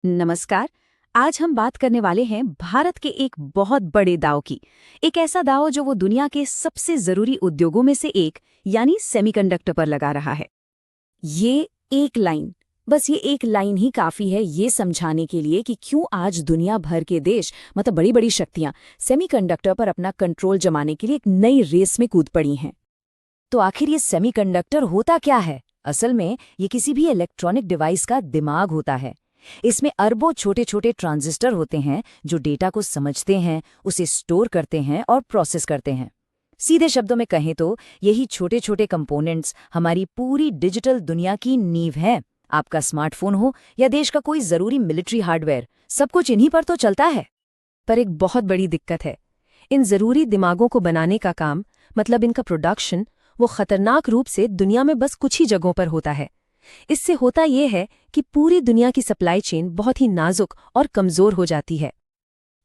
नमस्कार। आज हम बात करने वाले हैं भारत के एक बहुत बड़े दांव की। एक ऐसा दांव जो वो दुनिया के सबसे जरूरी उद्योगों में से एक यानी सेमीकंडक्टर पर लगा रहा है। ये एक लाइन, बस ये एक लाइन ही काफी है ये समझाने के लिए कि क्यों आज दुनिया भर के देश मतलब बड़ी बड़ी शक्तियां सेमीकंडक्टर पर अपना कंट्रोल जमाने के लिए एक नई रेस में कूद पड़ी हैं। तो आखिर ये सेमीकंडक्टर होता क्या है? असल में ये किसी भी इलेक्ट्रॉनिक डिवाइस का दिमाग होता है। इसमें अरबों छोटे छोटे ट्रांजिस्टर होते हैं जो डेटा को समझते हैं, उसे स्टोर करते हैं और प्रोसेस करते हैं। सीधे शब्दों में कहें तो यही छोटे छोटे कंपोनेंट्स हमारी पूरी डिजिटल दुनिया की नींव हैं। आपका स्मार्टफोन हो या देश का कोई जरूरी मिलिट्री हार्डवेयर, सब कुछ इन्हीं पर तो चलता है। पर एक बहुत बड़ी दिक्कत है, इन जरूरी दिमागों को बनाने का काम मतलब इनका प्रोडक्शन वो खतरनाक रूप से दुनिया में बस कुछ ही जगहों पर होता है। इससे होता यह है कि पूरी दुनिया की सप्लाई चेन बहुत ही नाजुक और कमजोर हो जाती है।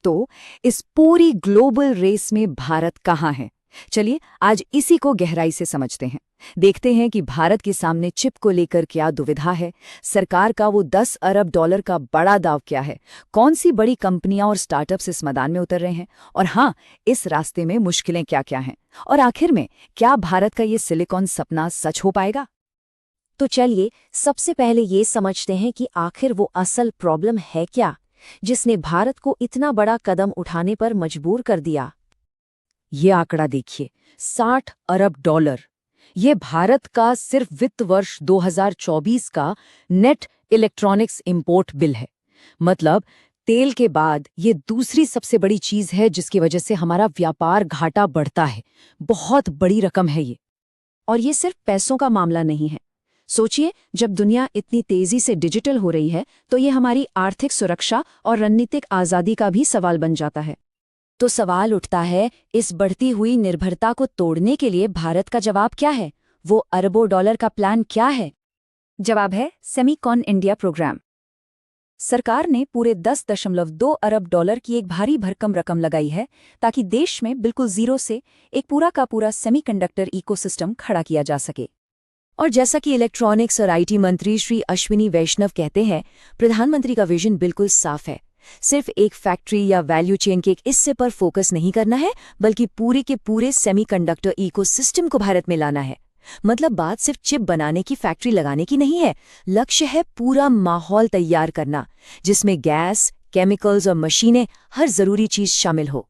तो इस पूरी ग्लोबल रेस में भारत कहाँ है? चलिए आज इसी को गहराई से समझते हैं। देखते हैं कि भारत के सामने चिप को लेकर क्या दुविधा है, सरकार का वो 10 अरब डॉलर का बड़ा दांव क्या है, कौन सी बड़ी कंपनियां और स्टार्टअप्स इस मैदान में उतर रहे हैं, और हाँ, इस रास्ते में मुश्किलें क्या क्या हैं, और आखिर में क्या भारत का ये सिलिकॉन सपना सच हो पाएगा? तो चलिए सबसे पहले ये समझते हैं कि आखिर वो असल प्रॉब्लम है क्या जिसने भारत को इतना बड़ा कदम उठाने पर मजबूर कर दिया। ये आंकड़ा देखिए, 60 अरब डॉलर। ये भारत का सिर्फ वित्त वर्ष 2024 का नेट इलेक्ट्रॉनिक्स इंपोर्ट बिल है। मतलब तेल के बाद ये दूसरी सबसे बड़ी चीज है जिसकी वजह से हमारा व्यापार घाटा बढ़ता है। बहुत बड़ी रकम है ये। और ये सिर्फ पैसों का मामला नहीं है। सोचिए, जब दुनिया इतनी तेजी से डिजिटल हो रही है तो ये हमारी आर्थिक सुरक्षा और रणनीतिक आज़ादी का भी सवाल बन जाता है। तो सवाल उठता है, इस बढ़ती हुई निर्भरता को तोड़ने के लिए भारत का जवाब क्या है? वो अरबों डॉलर का प्लान क्या है? जवाब है सेमीकॉन इंडिया प्रोग्राम। सरकार ने पूरे 10.2 अरब डॉलर की एक भारी भरकम रकम लगाई है ताकि देश में बिल्कुल जीरो से एक पूरा का पूरा सेमीकंडक्टर इकोसिस्टम खड़ा किया जा सके। और जैसा कि इलेक्ट्रॉनिक्स और आईटी मंत्री श्री अश्विनी वैष्णव कहते हैं, प्रधानमंत्री का विजन बिल्कुल साफ है। सिर्फ एक फैक्ट्री या वैल्यू चेन के एक हिस्से पर फोकस नहीं करना है, बल्कि पूरे के पूरे सेमीकंडक्टर इकोसिस्टम को भारत में लाना है। मतलब बात सिर्फ चिप बनाने की फैक्ट्री लगाने की नहीं है, लक्ष्य है पूरा माहौल तैयार करना जिसमें गैस, केमिकल्स और मशीनें, हर जरूरी चीज शामिल हो।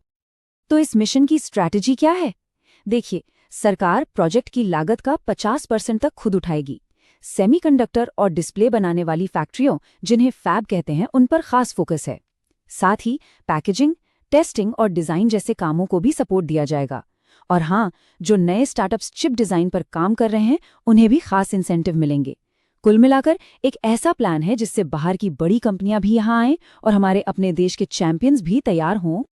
तो इस मिशन की स्ट्रैटेजी क्या है? देखिए, सरकार प्रोजेक्ट की लागत का 50% तक खुद उठाएगी। सेमीकंडक्टर और डिस्प्ले बनाने वाली फैक्ट्रियों, जिन्हें फैब कहते हैं, उन पर खास फोकस है। साथ ही पैकेजिंग, टेस्टिंग और डिजाइन जैसे कामों को भी सपोर्ट दिया जाएगा। और हाँ, जो नए स्टार्टअप्स चिप डिजाइन पर काम कर रहे हैं उन्हें भी खास इंसेंटिव मिलेंगे। कुल मिलाकर एक ऐसा प्लान है जिससे बाहर की बड़ी कंपनियां भी यहाँ आएं और हमारे अपने देश के चैंपियंस भी तैयार हों।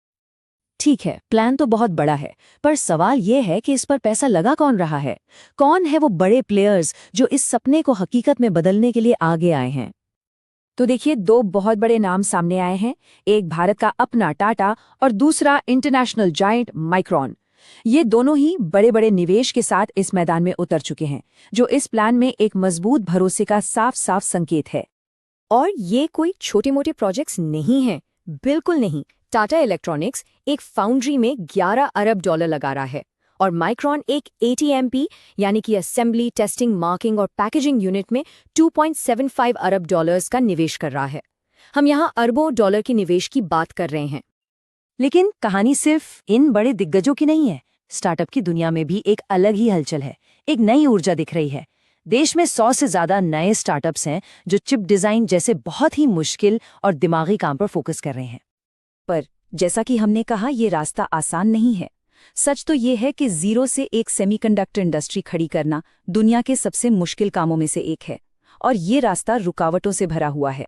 ठीक है, प्लान तो बहुत बड़ा है, पर सवाल यह है कि इस पर पैसा लगा कौन रहा है? कौन है वो बड़े प्लेयर्स जो इस सपने को हकीकत में बदलने के लिए आगे आए हैं? तो देखिए, दो बहुत बड़े नाम सामने आए हैं। एक भारत का अपना टाटा और दूसरा इंटरनेशनल जायंट माइक्रॉन। ये दोनों ही बड़े बड़े निवेश के साथ इस मैदान में उतर चुके हैं, जो इस प्लान में एक मजबूत भरोसे का साफ साफ संकेत है। और ये कोई छोटे मोटे प्रोजेक्ट्स नहीं हैं, बिल्कुल नहीं। टाटा इलेक्ट्रॉनिक्स एक फाउंड्री में 11 अरब डॉलर लगा रहा है और माइक्रॉन एक ATMP यानी कि असेंबली, टेस्टिंग, मार्किंग और पैकेजिंग यूनिट में 2.75 अरब डॉलर्स का निवेश कर रहा है। हम यहाँ अरबों डॉलर के निवेश की बात कर रहे हैं। लेकिन कहानी सिर्फ इन बड़े दिग्गजों की नहीं है। स्टार्टअप की दुनिया में भी एक अलग ही हलचल है, एक नई ऊर्जा दिख रही है। देश में 100 से ज्यादा नए स्टार्टअप्स हैं जो चिप डिजाइन जैसे बहुत ही मुश्किल और दिमागी काम पर फोकस कर रहे हैं। पर जैसा कि हमने कहा, ये रास्ता आसान नहीं है। सच तो ये है कि जीरो से एक सेमीकंडक्टर इंडस्ट्री खड़ी करना दुनिया के सबसे मुश्किल कामों में से एक है, और ये रास्ता रुकावटों से भरा हुआ है।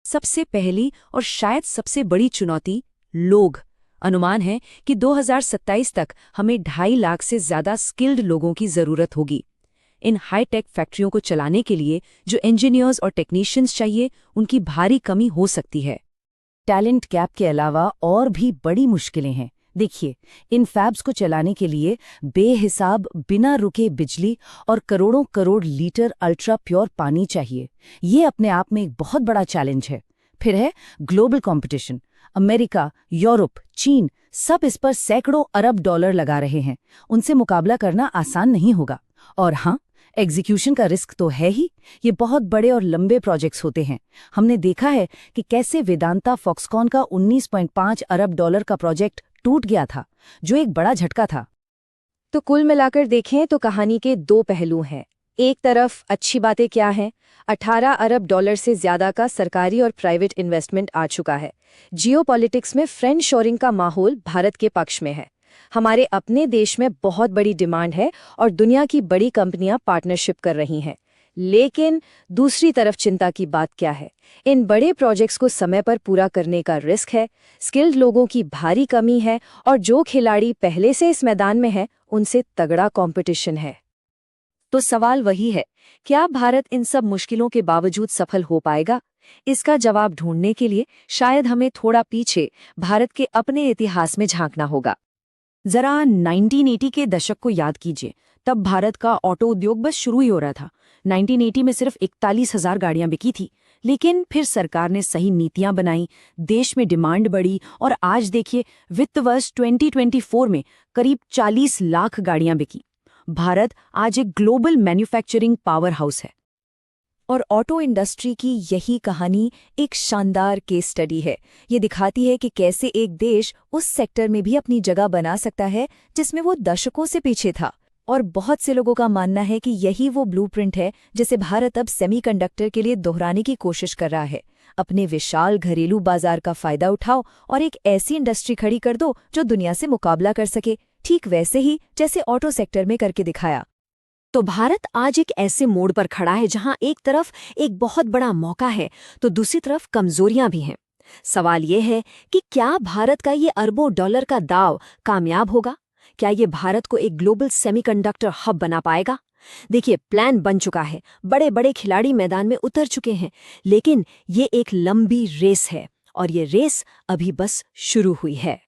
सबसे पहली और शायद सबसे बड़ी चुनौती लोग। अनुमान है कि 2027 तक हमें 2.5 लाख से ज्यादा स्किल्ड लोगों की जरूरत होगी। इन हाईटेक फैक्ट्रियों को चलाने के लिए जो इंजीनियर्स और टेक्नीशियंस चाहिए, उनकी भारी कमी हो सकती है। टैलेंट गैप के अलावा और भी बड़ी मुश्किलें हैं। देखिए, इन फैब्स को चलाने के लिए बेहिसाब बिना रुके बिजली और करोड़ों करोड़ लीटर अल्ट्रा प्योर पानी चाहिए। ये अपने आप में एक बहुत बड़ा चैलेंज है। फिर है ग्लोबल कंपटीशन। अमेरिका, यूरोप, चीन सब इस पर सैकड़ों अरब डॉलर लगा रहे हैं। उनसे मुकाबला करना आसान नहीं होगा। और हाँ, एग्जीक्यूशन का रिस्क तो है ही। ये बहुत बड़े और लंबे प्रोजेक्ट्स होते हैं। हमने देखा है कि कैसे वेदांता फॉक्सकॉन का 19.5 अरब डॉलर का प्रोजेक्ट टूट गया था, जो एक बड़ा झटका था। तो कुल मिलाकर देखें तो कहानी के दो पहलू हैं। एक तरफ अच्छी बातें क्या हैं? 18 अरब डॉलर से ज्यादा का सरकारी और प्राइवेट इन्वेस्टमेंट आ चुका है। जियोपॉलिटिक्स में फ्रेंड शोरिंग का माहौल भारत के पक्ष में है। हमारे अपने देश में बहुत बड़ी डिमांड है और दुनिया की बड़ी कंपनियां पार्टनरशिप कर रही हैं। लेकिन दूसरी तरफ चिंता की बात क्या है? इन बड़े प्रोजेक्ट्स को समय पर पूरा करने का रिस्क है, स्किल्ड लोगों की भारी कमी है और जो खिलाड़ी पहले से इस मैदान में हैं, उनसे तगड़ा कंपटीशन है। तो सवाल वही है, क्या भारत इन सब मुश्किलों के बावजूद सफल हो पाएगा? इसका जवाब ढूंढने के लिए शायद हमें थोड़ा पीछे भारत के अपने इतिहास में झांकना होगा। जरा 1980 के दशक को याद कीजिए। तब भारत का ऑटो उद्योग बस शुरू ही हो रहा था। 1980 में सिर्फ 41,000 गाड़ियां बिकी थी। लेकिन फिर सरकार ने सही नीतियां बनाई, देश में डिमांड बढ़ी और आज देखिए, वित्त वर्ष 2024 में करीब 40 लाख गाड़ियां बिकी। भारत आज एक ग्लोबल मैन्युफैक्चरिंग पावर हाउस है। और ऑटो इंडस्ट्री की यही कहानी एक शानदार केस स्टडी है। ये दिखाती है कि कैसे एक देश उस सेक्टर में भी अपनी जगह बना सकता है जिसमें वो दशकों से पीछे था। और बहुत से लोगों का मानना है कि यही वो ब्लूप्रिंट है जिसे भारत अब सेमीकंडक्टर के लिए दोहराने की कोशिश कर रहा है। अपने विशाल घरेलू बाजार का फायदा उठाओ और एक ऐसी इंडस्ट्री खड़ी कर दो जो दुनिया से मुकाबला कर सके, ठीक वैसे ही जैसे ऑटो सेक्टर में करके दिखाया। तो भारत आज एक ऐसे मोड़ पर खड़ा है जहां एक तरफ एक बहुत बड़ा मौका है तो दूसरी तरफ कमजोरियां भी हैं। सवाल ये है कि क्या भारत का ये अरबों डॉलर का दांव कामयाब होगा? क्या ये भारत को एक ग्लोबल सेमीकंडक्टर हब बना पाएगा? देखिए, प्लान बन चुका है, बड़े बड़े खिलाड़ी मैदान में उतर चुके हैं, लेकिन ये एक लंबी रेस है और ये रेस अभी बस शुरू हुई है।